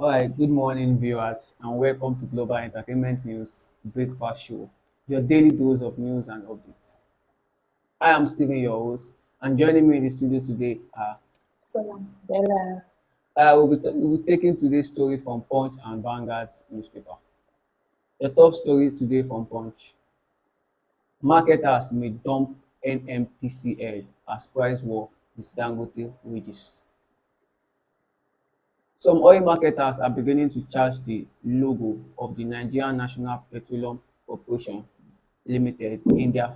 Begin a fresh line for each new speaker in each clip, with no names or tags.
All right, good morning, viewers, and welcome to Global Entertainment News Breakfast Show, your daily dose of news and updates. I am Stephen, your host, and joining me in the studio today are
Bella.
we'll be taking today's story from Punch and Vanguard's newspaper. The top story today from Punch: marketers may dump NMPCL as price war with Dangote wages. Some oil marketers are beginning to charge the logo of the Nigerian National Petroleum Corporation Limited in their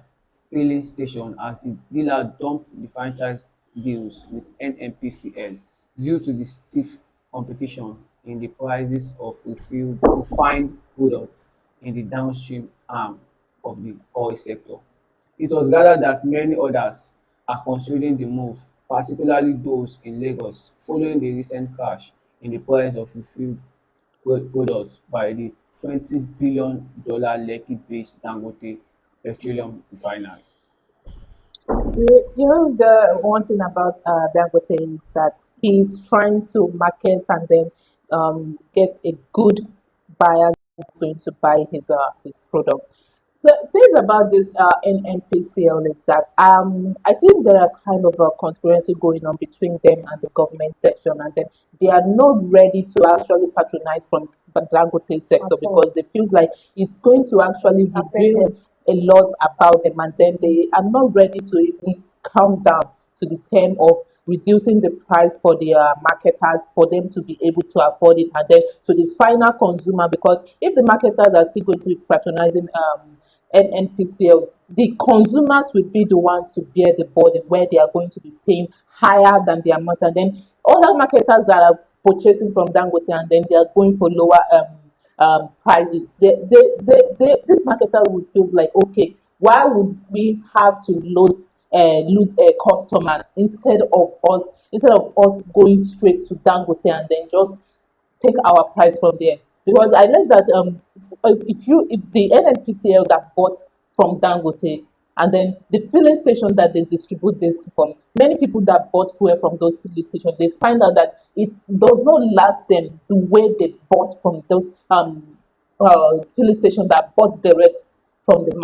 filling station as the dealer dump the franchise deals with NNPCL due to the stiff competition in the prices of refined products in the downstream arm of the oil sector. It was gathered that many others are considering the move, particularly those in Lagos, following the recent crash in the price of refined products by the $20 billion Lekki-based Dangote Petroleum Refinery.
You know the one thing about Dangote is that he's trying to market and then get a good buyer who's going to buy his product. The things about this NNPCL is that I think there are kind of a conspiracy going on between them and the government section, and then they are not ready to actually patronize from the Dangote sector because they feels like it's going to actually reveal a lot about them, and then they are not ready to even come down to the term of reducing the price for the marketers for them to be able to afford it, and then to the final consumer, because if the marketers are still going to be patronizing NNPCL, the consumers will be the one to bear the burden where they are going to be paying higher than the amount, and then other marketers that are purchasing from Dangote and then they are going for lower prices. This marketer would feel like, okay, why would we have to lose customers instead of us going straight to Dangote and then just take our price from there? Because I know that if the NNPCL that bought from Dangote and then the filling station that they distribute this from, many people that bought fuel from those filling stations, they find out that it does not last them the way they bought from those filling station that bought direct from the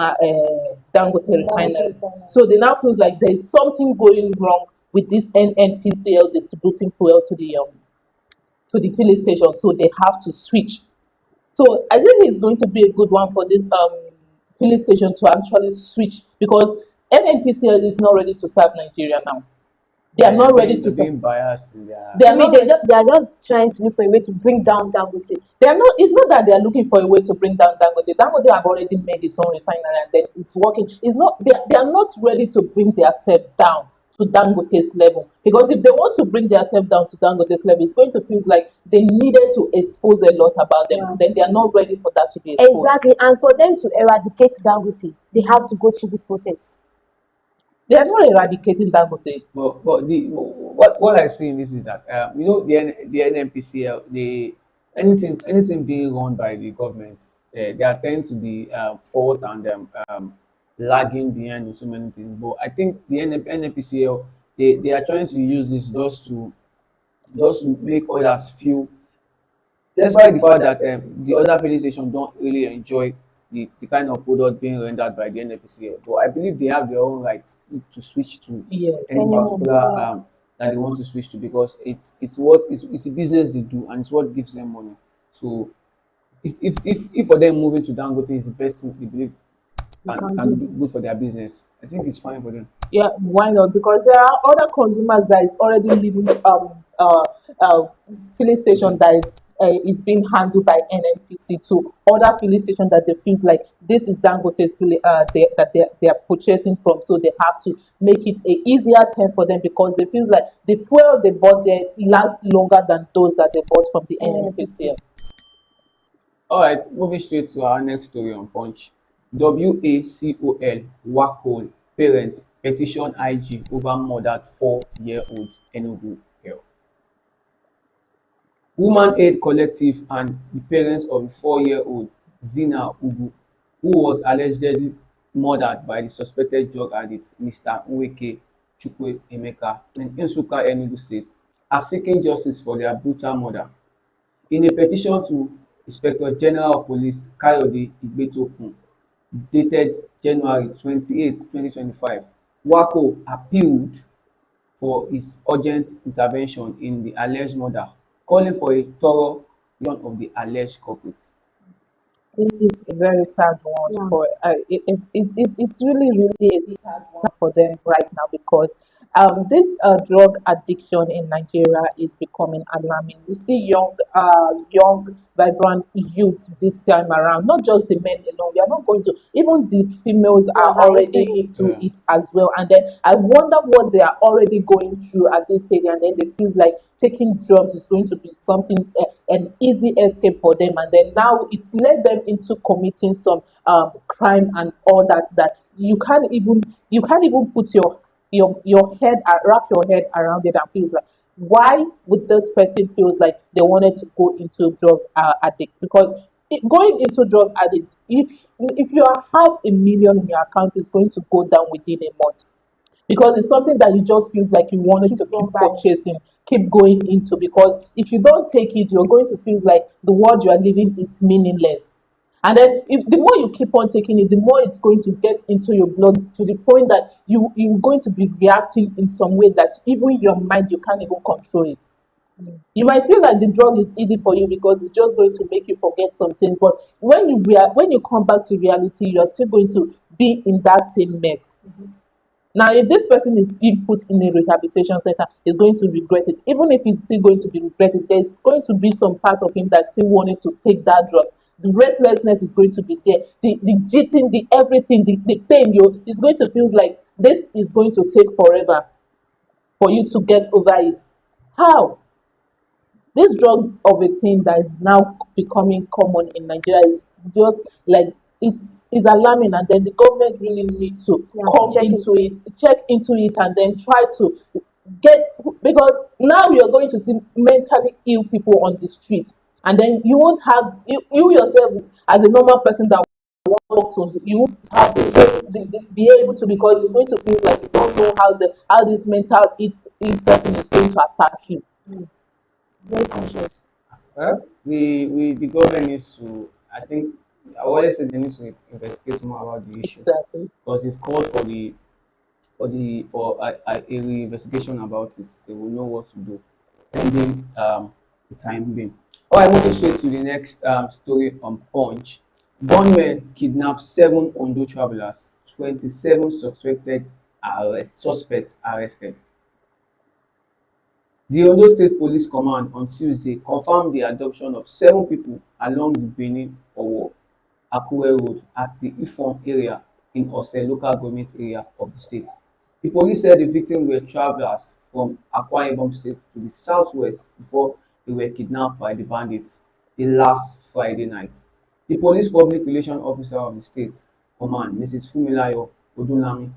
Dangote refinery. So they now feels like there is something going wrong with this NNPCL distributing fuel to the filling station, so they have to switch. So I think it's going to be a good one for this filling station to actually switch, because NNPCL is not ready to serve Nigeria now. They are not ready to
They're
serve.
being biased in their.
They
To
are
me,
not ready.
they are just trying to look for a way to bring down Dangote.
They are not. It's not that they are looking for a way to bring down Dangote. Dangote have already made its own refinery and then it's working. It's not. They are not ready to bring themselves down to Dangote's level, because if they want to bring themselves down to Dangote's level, it's going to feel like they needed to expose a lot about them.
Yeah.
Then they are not ready for that to be exposed.
Exactly. And for them to eradicate Dangote, they have to go through this process.
They are not eradicating Dangote.
What I see in this is that the NNPCL, anything being run by the government, they are tend to be fault and lagging behind in so many things. But I think the NNPCL, they are trying to use this just to make others feel, despite the fact that the other filling stations don't really enjoy the kind of product being rendered by the NNPCL, but I believe they have their own rights to switch to
Yeah.
any particular that they want to switch to, because it's a business they do and it's what gives them money. So if for them moving to Dangote is the best thing they believe
You can
can be
do.
good for their business, I think it's fine for them.
Yeah, why not? Because there are other consumers that is already leaving uh filling station that is being handled by NNPC to other filling station that they feels like this is Dangote's they are purchasing from, so they have to make it a easier term for them, because they feels like the fuel they bought there lasts longer than those that they bought from the NNPC.
All right, moving straight to our next story on Punch. WACOL WACOL parents petition IG over murdered 4-year-old Enugu girl. Woman Aid Collective and the parents of the 4-year-old Zina Ugu, who was allegedly murdered by the suspected drug addict Mr. Nweke Chukwuemeka in Nsukka, Enugu State, are seeking justice for their brutal murder. In a petition to Inspector General of Police Kayode Igbetokun dated January 28, 2025, WACO appealed for his urgent intervention in the alleged murder, calling for a thorough investigation of the alleged culprit.
It is a very sad one
Yeah.
for it's really really a sad one for them right now because this drug addiction in Nigeria is becoming alarming. You see young vibrant youth this time around, not just the men alone. We are not going to, even the females
Yeah,
are
they're
already
using it.
into
Yeah.
it as well. And then I wonder what they are already going through at this stage, and then they feels like taking drugs is going to be something an easy escape for them, and then now it's led them into committing some crime and all that you can't even put your head wrap your head around it and feels like why would this person feels like they wanted to go into drug addicts because going into drug addicts if you have 1 million in your account is going to go down within a month because it's something that you just feels like you wanted
Keep
to keep
on buying.
purchasing, keep going into because if you don't take it, you're going to feel like the world you are living is meaningless. And then if the more you keep on taking it, the more it's going to get into your blood to the point that you're going to be reacting in some way that even your mind you can't even control it. You might feel like the drug is easy for you because it's just going to make you forget some things, but when you come back to reality, you're still going to be in that same mess. Now, if this person is being put in a rehabilitation center, he's going to regret it. Even if he's still going to be regretted, there's going to be some part of him that still wanted to take that drugs. The restlessness is going to be there. The jitting, the everything, the pain, you is going to feel like this is going to take forever for you to get over it. How? This drugs of a thing that is now becoming common in Nigeria is just like is alarming, and then the government really need to
Yeah, to
come
check
into
into
it,
it.
check into it, and then try to get because now you're going to see mentally ill people on the street, and then you won't have you yourself as a normal person that walk to you won't have be able to because it's going to feel like you don't know how this mental ill person is going to attack you.
Very conscious.
Well, the government needs to, I think, I always say they need to investigate more about the issue
Exactly.
because they've called for a investigation about it. They will know what to do pending the time being. All right, moving straight to the next story on Punch. Gunmen kidnap 7 Ondo travelers, 27 suspects arrested. The Ondo State Police Command on Tuesday confirmed the abduction of 7 people along the Benin-Owo-Akure road at the Ifon area in Ose local government area of the state. The police said the victims were travelers from Akwa Ibom State to the southwest before they were kidnapped by the bandits the last Friday night. The police public relations officer of the state command, Mrs. Funmilayo Odunlami,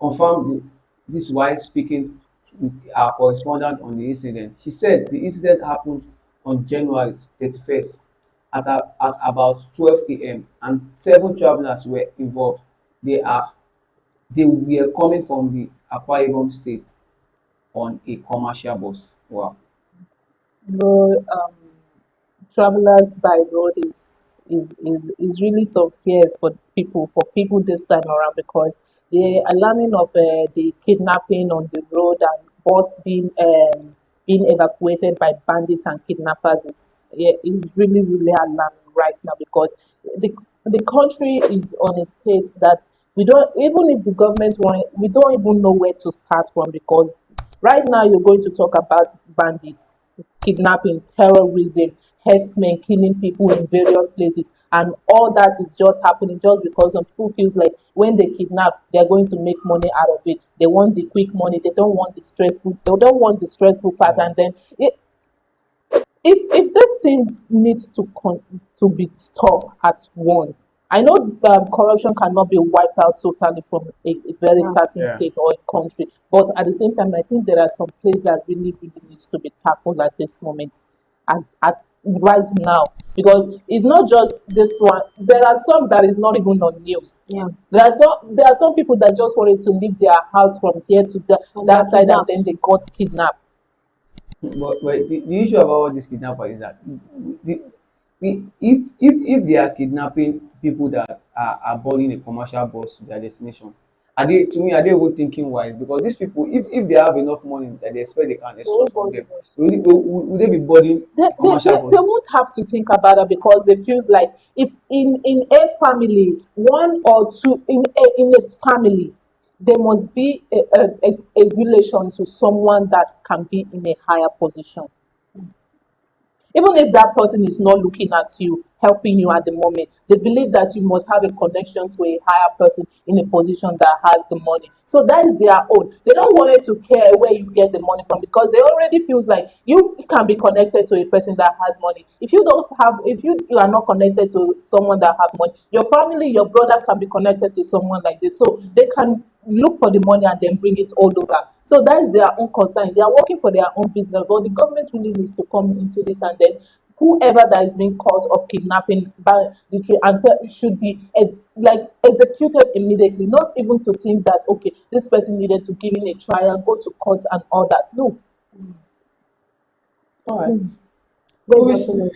confirmed this while speaking with our correspondent on the incident. She said the incident happened on January 31st at about 12 a.m. and 7 travelers were involved. They were coming from the Akwa Ibom state on a commercial bus. Wow.
Road travelers by road is really some fears for people this time around because the alarming of the kidnapping on the road and bus being evacuated by bandits and kidnappers is really really alarming right now because the the country is on a state that we don't even if the government want we don't even know where to start from because right now you're going to talk about bandits kidnapping, terrorism, herdsmen killing people in various places, and all that is just happening just because some people feels like when they kidnap, they're going to make money out of it. They want the quick money. They don't want the stressful. They don't want the stressful part.
Yeah.
And then if this thing needs to be stopped at once. I know corruption cannot be wiped out totally from a very
Yeah.
certain
Yeah.
state or a country, but at the same time, I think there are some places that really, really needs to be tackled at this moment, at right now, because it's not just this one. There are some that is not even on news.
Yeah.
There are some people that just wanted to leave their house from here to
And they
that
are
side, and
kidnapped.
then they got kidnapped.
But the issue about all these kidnappers is that the, if they are kidnapping people that are boarding a commercial bus to their destination, are they, to me, are they even thinking wise? Because these people, if they have enough money that they expect they can
They
extract
won't
from
board the
them,
bus.
will they be boarding a commercial
They
bus?
won't have to think about it because they feels like if in a family, one or two in a family, there must be a relation to someone that can be in a higher position. Even if that person is not looking at you, helping you at the moment, they believe that you must have a connection to a higher person in a position that has the money. So that is their own. They don't want it to care where you get the money from because they already feels like you can be connected to a person that has money. If you don't have, if you are not connected to someone that have money, your family, your brother can be connected to someone like this. So they can look for the money and then bring it all over. So that is their own concern. They are working for their own business, but the government really needs to come into this and then whoever that is being caught of kidnapping by the and should be like executed immediately. Not even to think that okay, this person needed to give in a trial, go to court and all that. No.
All right.
Where's
Moving,
your
s-
opinion?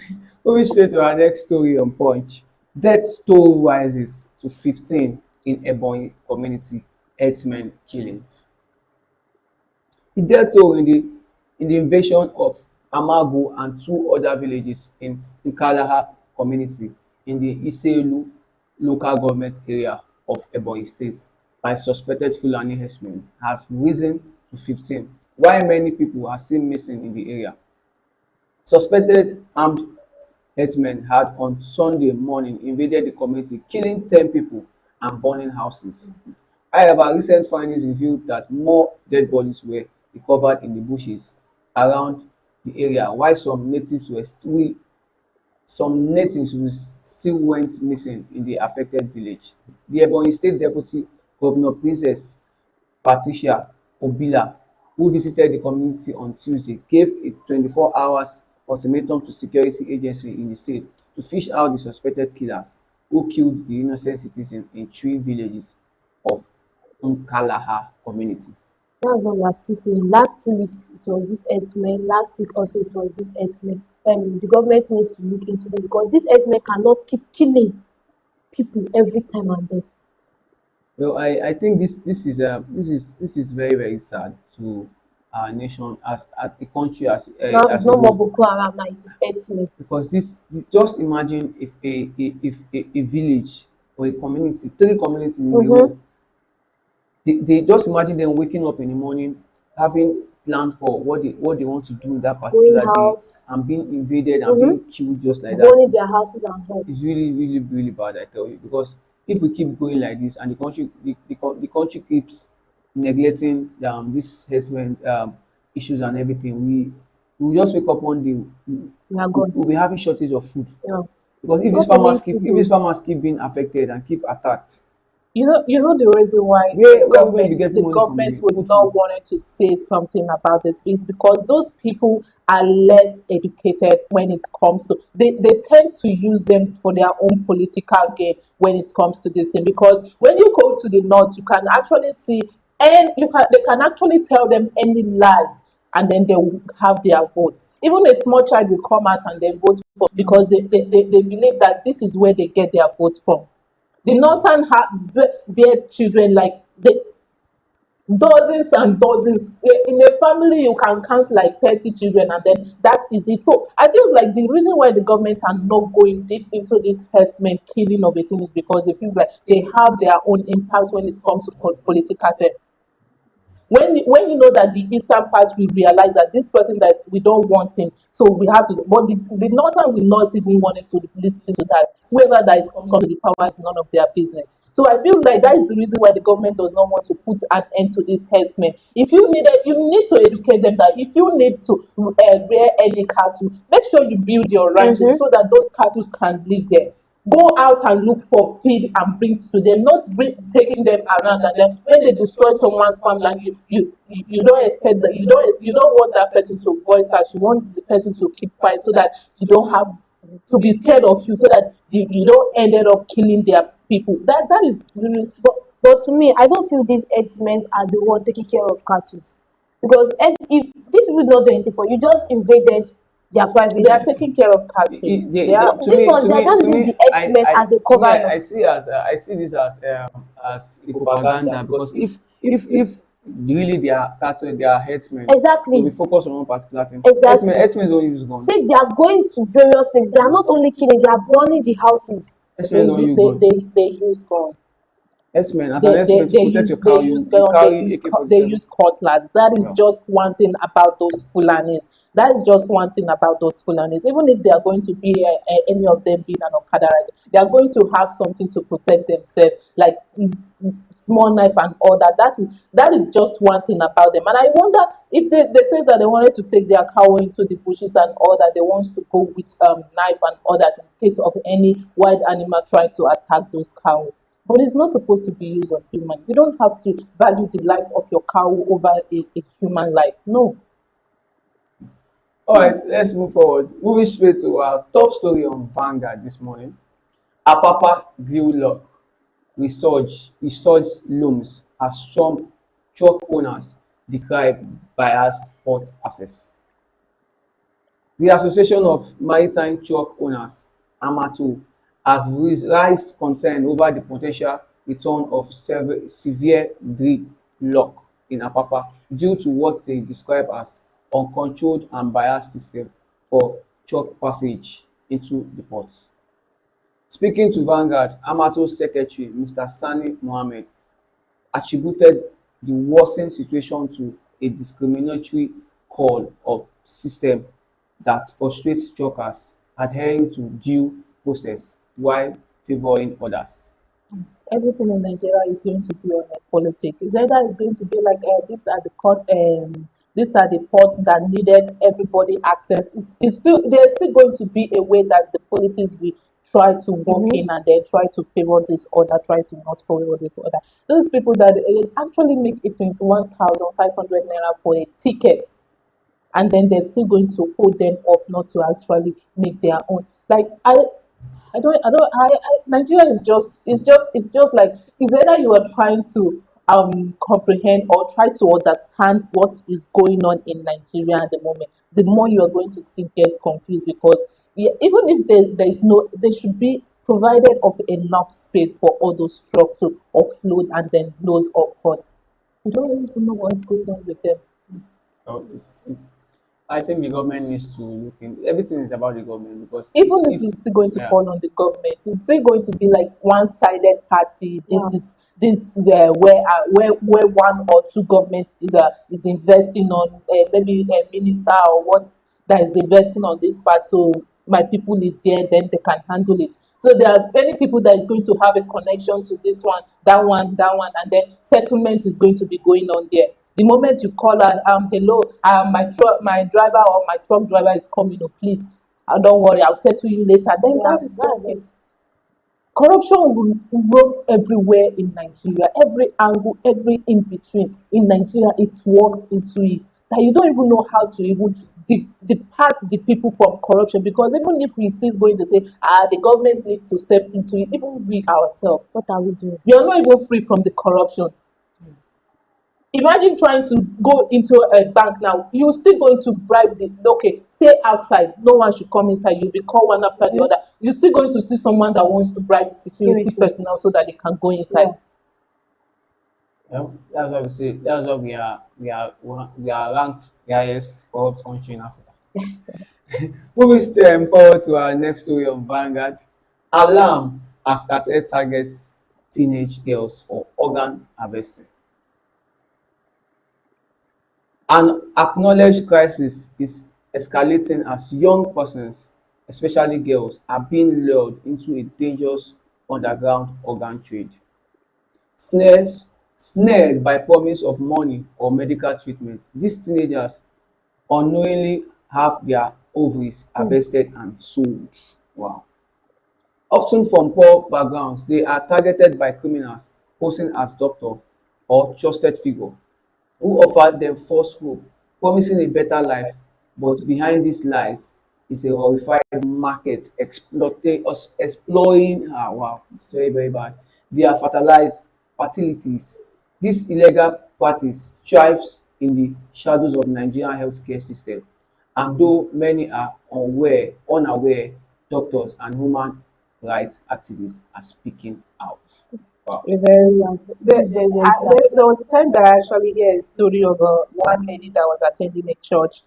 moving straight to our next story on Punch. Death toll rises to 15 in Ebonyi community herdsmen killings. The death toll in the invasion of Amagu and two other villages in Nkalaha community in the Iselu local government area of Ebonyi state by suspected Fulani herdsmen has risen to 15, while many people are still missing in the area. Suspected armed herdsmen had on Sunday morning invaded the community, killing 10 people and burning houses. However, recent findings revealed that more dead bodies were recovered in the bushes around the area, while some natives still went missing in the affected village. The Ebonyi State Deputy Governor Princess Patricia Obila, who visited the community on Tuesday, gave a 24 hours ultimatum to security agencies in the state to fish out the suspected killers who killed the innocent citizens in three villages of Nkalaha community.
That's what we're still saying. Last 2 weeks it was this herdsmen. Last week also it was this herdsmen. The government needs to look into them because these herdsmen cannot keep killing people every time and then.
Well, I think this is very, very sad to our nation as a country
Now it's
as a
no more
whole,
Boko Haram, now it is herdsmen.
because this just imagine if a village or a community, three communities in a
Mm-hmm.
row, they just imagine them waking up in the morning, having planned for what they want to do that
Going
particular day,
out,
and being invaded and
mm-hmm,
being killed just like that
burning their
is
houses and homes.
really, really, really bad, I tell you. Because if we keep going like this and the country keeps neglecting this harassment issues and everything, we will just wake up one day,
We are gone.
we'll be having shortage of food.
Yeah.
Because
Not only food
if these
though.
farmers keep being affected and keep attacked,
You know the reason why
where are we going to be getting
the
money from
government
the
would
food
not
from?
want to say something about this is because those people are less educated when it comes to they tend to use them for their own political gain when it comes to this thing. Because when you go to the north, you can actually see and they can actually tell them any lies and then they will have their votes. Even a small child will come out and then vote for because they believe that this is where they get their votes from. The northern bear children like the dozens and dozens. In a family, you can count like 30 children, and then that is it. So I feel like the reason why the government are not going deep into this herdsmen killing of a thing is because it feels like they have their own impact when it comes to political when you know that the eastern part will realize that this person that we don't want him, so we have to. But the northern will not even want him to listen to that. Whoever that is coming to the power is none of their business. So I feel like that is the reason why the government does not want to put an end to this herdsmen. If you need it, you need to educate them that if you need to rear any cattle, make sure you build your ranches
Mm-hmm.
so that those cattle can live there. Go out and look for feed and bring to them, not taking them around and then when they destroy someone's farmland, you don't expect that you don't want that person to voice out. You want the person to keep quiet so that you don't have to be scared of you, so that you don't ended up killing their people. That is really
But to me, I don't feel these herdsmen are the one taking care of cattle. because if these people not do anything for you, just invaded their
They are
privacy.
taking care of cattle. They are
These ones, they are just
To
using
me,
the X-Men as a cover up.
I see I see this as a propaganda, because if really they are cattle, they are herdsmen, they'll be
Exactly,
focused on one particular thing.
exactly.
Herdsmen don't use gun.
See, they are going to various places. They are not only killing, they are burning the houses.
Herdsmen don't use gun.
they use gun.
Herdsmen, as an herdsman, to protect your
They
cow,
use
you
gun,
carry AK-47.
they use cutlass. That is
Yeah.
just one thing about those Fulanis. That is just one thing about those Fulanis. Even if they are going to be any of them being an Okada rider, they are going to have something to protect themselves, like small knife and all that. That is just one thing about them. And I wonder if they say that they wanted to take their cow into the bushes and all that, they want to go with knife and all that in case of any wild animal trying to attack those cows. But it's not supposed to be used on human. You don't have to value the life of your cow over a human life. No.
All right, let's move forward. Moving straight to our top story on Vanguard this morning. Apapa grill lock resurge looms as truck owners decry bias port access. The Association of Maritime Truck Owners (AMATO) has raised concern over the po ten tial return of severe gridlock in Apapa due to what they describe as uncontrolled and biased system for truck passage into the port. Speaking to Vanguard, AMATO Secretary Mr. Sani Mohammed attributed the worsened situation to a discriminatory call of system that frustrates truckers adhering to due process while favouring others.
Everything in Nigeria is going to be on a politics. It's either it's going to be like these are the court, these are the ports that needed everybody access. It's still there's still going to be a way that the politics will try to walk in and then try to favor this order, try to not favor this order. Those people that actually make it 21,500 naira for a ticket, and then they're still going to hold them up not to actually make their own. Like Nigeria is just it's just like it's either you are trying to comprehend or try to understand what is going on in Nigeria at the moment. The more you are going to still get confused because even if there is no, there should be provided of enough space for all those trucks to offload and then load up. But we don't even know what's going on with them.
So it's I think the government needs to look in. Everything is about the government, because
Even if
if
it's still going to
yeah,
fall on the government, it's still going to be like one-sided party.
Yeah.
This where one or two governments is investing on maybe a minister or what that is investing on this part. So my people is there, then they can handle it. So there are many people that is going to have a connection to this that one, and then settlement is going to be going on there. The moment you call her, hello, my driver or my truck driver is coming. Oh, please, don't worry, I'll settle you later. Then
Yeah,
that is
that's
just it.
it.
Corruption works everywhere in Nigeria, every angle, every in between. In Nigeria, it works into it. That you don't even know how to even depart the people from corruption. Because even if we still going to say, the government needs to step into it, even we ourselves,
What are we doing?
we are not even free from the corruption. Imagine trying to go into a bank now. You're still going to bribe the okay, stay outside. No one should come inside. You'll be called one after the other. You're still going to see someone that wants to bribe the security
Security.
personnel so that they can go inside.
Yeah.
that's why we say that's why we are ranked the highest corrupt country in Africa. Moving still forward to our next story on Vanguard. Alarm as cartel targets teenage girls for organ harvesting. An acknowledged crisis is escalating as young persons, especially girls, are being lured into a dangerous underground organ trade. Snared by promise of money or medical treatment, these teenagers unknowingly have their ovaries harvested and sold. Wow. Often from poor backgrounds, they are targeted by criminals posing as doctor or trusted figure who offer them false hope, promising a better life, but behind these lies is a horrified market exploring wow, it's very, very bad. They are fertilized fertilities. This illegal practice thrives in the shadows of Nigerian healthcare system. And though many are unaware, doctors and human rights activists are speaking out. Wow.
Very.
Sad. This is very, very sad.
There was a time that I actually heard a story of one lady that was attending a church.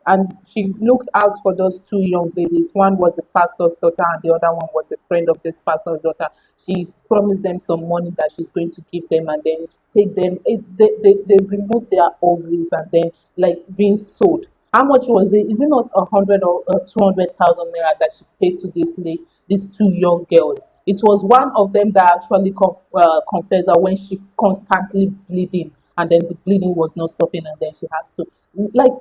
And she looked out for those two young ladies. One was a pastor's daughter, and the other one was a friend of this pastor's daughter. She promised them some money that she's going to give them, and then take them. They removed their ovaries and then like being sold. How much was it? Is it not 100 or 200,000 naira that she paid to these two young girls? It was one of them that actually confessed that when she constantly bleeding, and then the bleeding was not stopping, and then she has to like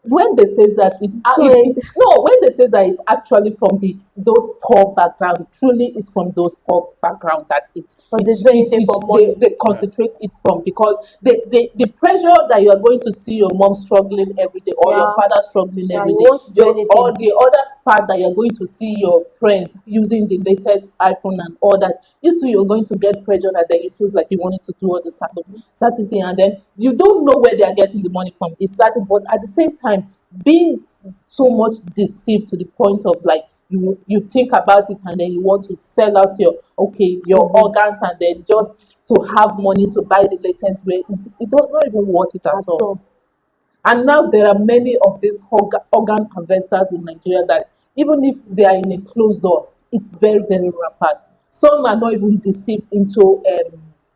when they say that
So it,
no, when they say that it's actually from those poor background, truly is from those poor background that
because it's very easy for money.
they concentrate it from, because the pressure that you are going to see your mom struggling every day, or your
Yeah.
father struggling
Yeah,
every
you
day,
want to do anything.
or the other part that you're going to see your friends using the latest iPhone and all that, you too, you're going to get pressure that then it feels like you wanted to do all the certain thing, and then you don't know where they are getting the money from. It's certain, but at the same time, being so much deceived to the point of like you think about it, and then you want to sell out your organs, and then just to have money to buy the latest way, it does not even worth it at
At
all.
all.
And now there are many of these organ harvesters in Nigeria that even if they are in a closed door, it's very, very rampant. Some are not even deceived into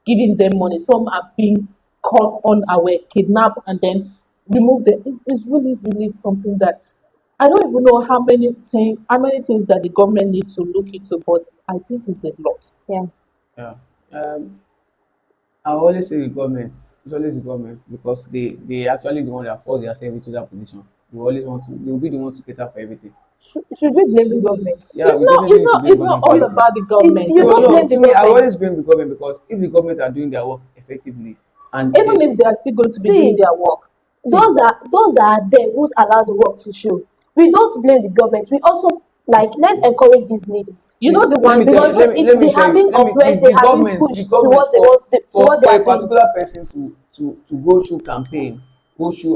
giving them money. Some are being caught unaware, kidnapped, and then removed. It's really, really something that I don't even know how many things that the government needs to look into, but I think it's a lot.
Yeah.
Yeah. Um, I always say the government. It's always the government because they actually the one that force themselves into that position. They always want to. They will be the one to cater for everything.
Should we blame the government?
Yeah, we definitely need to blame
It's
the
not
government for
all
everything.
about the government.
You
No,
don't
no.
blame
To
the
me, I
government.
always blame the government because if the government are doing their work effectively, and
Even if they are still going to be doing
See,
their work.
those that are there who's allowed the work to show. We don't blame the government. We also like let's encourage these ladies.
You know the
let me
ones
tell
Because
you,
that
let me
they
tell
have
you,
been oppressed, they have been
the
pushed
government
towards the what to what they
for
are
a
doing.
particular person to go through campaign, go through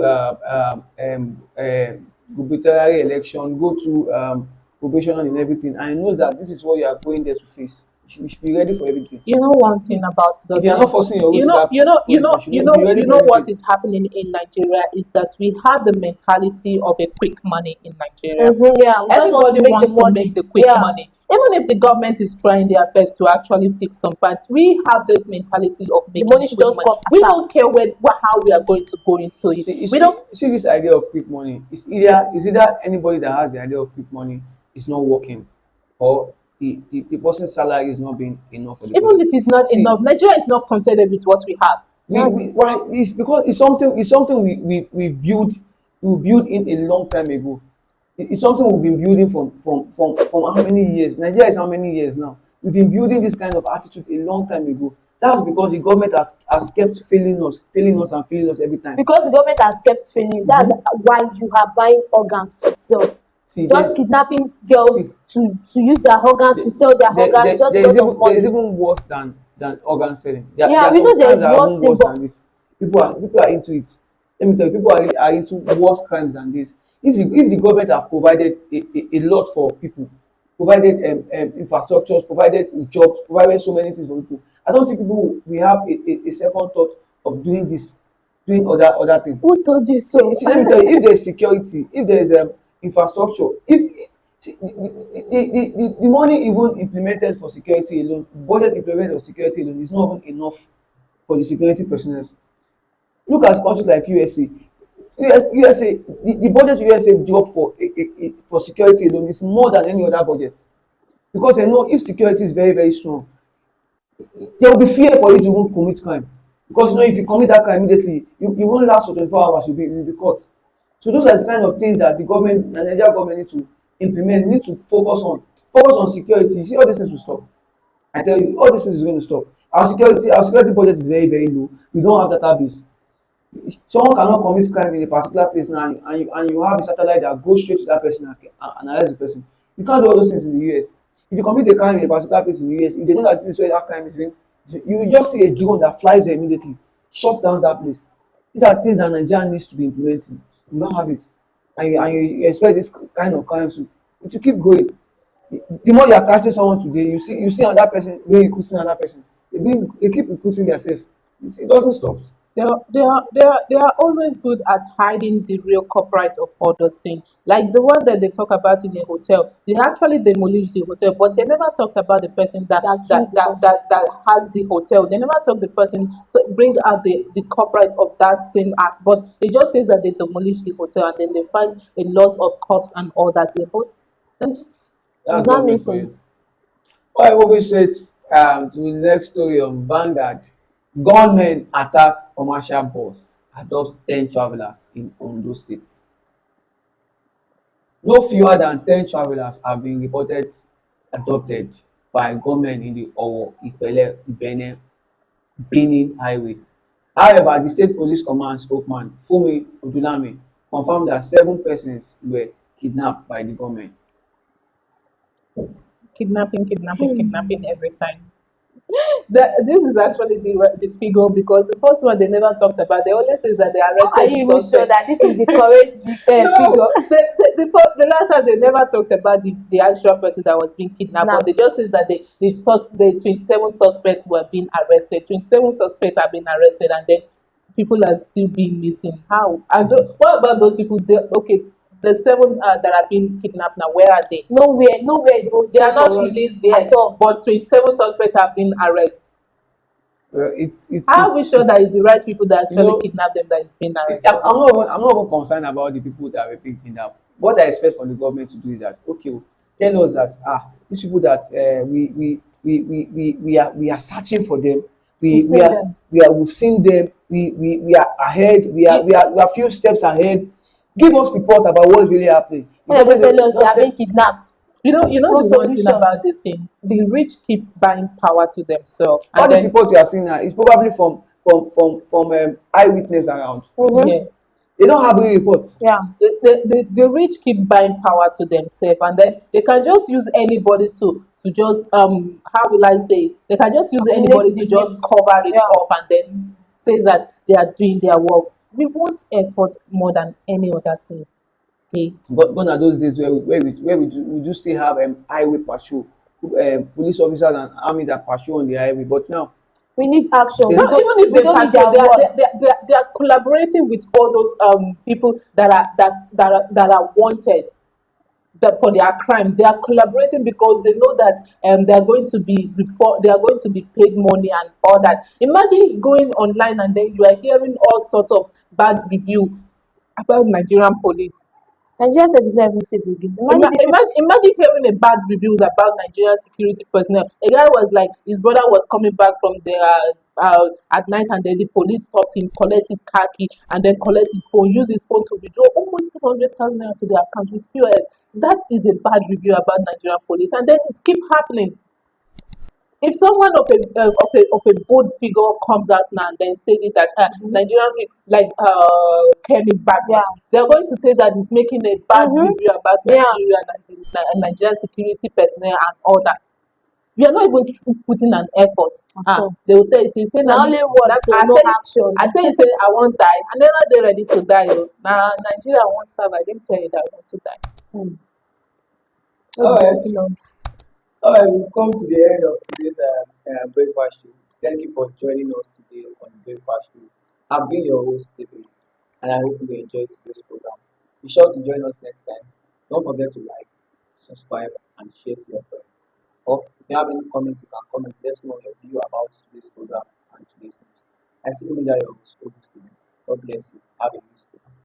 gubernatorial election, go through probation and everything, and he knows that this is what you are going there to face. You should be ready for everything.
you know one thing about
If
those
you are not
things.
forcing your way to that position, you should be ready
You
for
know what
everything.
is happening in Nigeria is that we have the mentality of a quick money in Nigeria.
Yeah, we just want to
Everybody
make the
wants to
money.
make the quick
Yeah,
money. Even if the government is trying their best to actually fix some part, we have this mentality of
the
making
money should
quick
just
money.
come
We
asap.
don't care how we are going to go into it.
See, you
We
see,
don't.
you see this idea of quick money. It's either anybody that has the idea of quick money is not working, or the person's salary is not being enough for the
Even
person.
if it's not
See,
enough, Nigeria is not contented with what we have.
That's it.
why it's because it's something we build in a long time ago. It's something we've been building from how many years? Nigeria is how many years now? We've been building this kind of attitude a long time ago. That's because the government has kept failing us and failing us every time.
Because the government has kept failing. That's why you are buying organs to sell.
See,
Just kidnapping girls
see,
to use their organs to sell their organs just
there is
because of
even
money.
worse than organ selling. There
Yeah,
are
we know
some
there
crimes
is
that are
worse
even
thing,
worse
but
than this. People are into it. Let me tell you, people are into worse crimes than this. If the government have provided a lot for people, provided infrastructures, provided jobs, provided so many things for people, I don't think people will have a second thought of doing other things.
who told you
See,
so?
see, let me tell you, if there's security, if there's infrastructure, if see, the money even implemented for security alone, budget implemented for security alone is not even enough for the security personnel. Look at countries like USA. USA, the budget USA drop for security alone is more than any other budget, because they know if security is very, very strong, there will be fear for you to even commit crime, because if you commit that crime immediately, you won't last for 24 hours, you'll be caught. So those are the kind of things that the Nigerian government need to implement, need to focus on security. You see, all these things will stop. I tell you, all these things is going to stop. Our security budget is very, very low. We don't have database. Someone cannot commit crime in a particular place now, and you have a satellite that goes straight to that person and arrest the person. You can't do all those things in the US. If you commit a crime in a particular place in the US, if they know that this is where that crime is You just see a drone that flies there immediately, shuts down that place. These are things that Nigeria needs to be implementing. You don't have it, and you expect this kind of crime to keep going. The more you are catching someone today, you see another person wey recruiting another person. They keep recruiting themselves. It doesn't stop.
They are always good at hiding the real culprit of all those things. Like the one that they talk about in a hotel, they actually demolished the hotel, but they never talked about the person that
that
that
killed the
that
person.
that, that has the hotel. They never talk the person to bring out the culprit of that same act. But it just says that they demolished the hotel and then they find a lot of cops and all that.
Does
That's
that make
government for you.
sense?
Alright, moving straight to the next story of Vanguard. Gunmen attack commercial bus, adopts 10 travellers in Ondo State. No fewer than 10 travellers have been reported adopted by gunmen in the Owo Ipele Ibene Benin highway. However, the state police command spokesman Funmi Odunlami confirmed that 7 persons were kidnapped by the gunmen.
Kidnapping every time. This is actually the figure because the first one they never talked about. They always say that they
How are
arrested the
you even sure
suspect.
that this is the correct figure?
No, the last time they never talked about the actual person that was being kidnapped, but they
Snapped.
just said that the 27 suspects were being arrested. 27 suspects have been arrested, and then people are still being missing. How? And what about those people? Okay, the seven that are being kidnapped now. Where are they?
Nowhere is even
They are
safe
not
for us
released
at
yet,
all.
but 27 suspects have been arrested.
Well, it's
How are we sure that it's the right people that
you
actually
know
kidnap them that is being
I'm
arrested?
not even concerned about the people that were being kidnapped. What I expect from the government to do is that, okay, tell us that these people that we are searching for them.
We've
We
seen
are
them.
we've seen them. We are ahead. We are few steps ahead. Give us report about what is really happening. The
When they
government
go tell us they
just
are
tell,
being kidnapped.
You know
No
the one thing
solution.
about this thing, the rich keep buying power to themselves,
all
and
this
then
report you are seeing now is probably from eyewitness around.
Mm-hmm.
yeah,
They don't have real reports.
Yeah.
the rich keep buying power to themselves, and then they can just use anybody to just how will I say, they can just use
Accumulate
anybody
the
to just
news.
cover it
Yeah.
up and then say that they are doing their work. We want effort more than any other things. Okay.
But gone are those days where we do still have highway patrol, police officers and army that patrol on the highway. But now
We need action.
they
So
We don't
even if
we
they
don't need
patrol,
their words.
they are collaborating with all those people that are wanted that for their crime. They are collaborating because they know that they are going to be reform, they are going to be paid money and all that. Imagine going online and then you are hearing all sorts of bad review about Nigerian police.
Nigeria said it's not even safe again. Imagine these people.
Imagine hearing a bad reviews about Nigerian security personnel. A guy was like, his brother was coming back from the at night, and then the police stopped him, collect his car key, and then collect his phone, use his phone to withdraw almost 700,000 naira to their account with POS. That is a bad review about Nigerian police, and then it keeps happening. If someone of a bold figure comes out now and then says it that
Mhm.
Nigerian like Kemi
Yeah.
background, they're going to say that he's making a bad
Mm-hmm.
review about
Yeah.
Nigeria and Nigerian security personnel and all that. We are not even putting an effort.
So
They will tell you, say,
now
na me,
only
na,
words, so no
I
action.
tell you, say, I won't die. I never they ready to die. Oh. Now, Nigeria won't serve. I didn't tell you that I want to die.
Hmm.
all
What's
right,
the opinion?
all right, we've come to the end of today's breakfast show. Thank you for joining us today on the breakfast show. I've been your host, Stephen, and I hope you enjoyed today's program. Be sure to join us next time. Don't forget to like, subscribe, and share to your friends. Or if you have any comments, you can comment. Let us know your view about today's program and today's news. I see you later, your host, Stephen. God bless you. Have a nice day.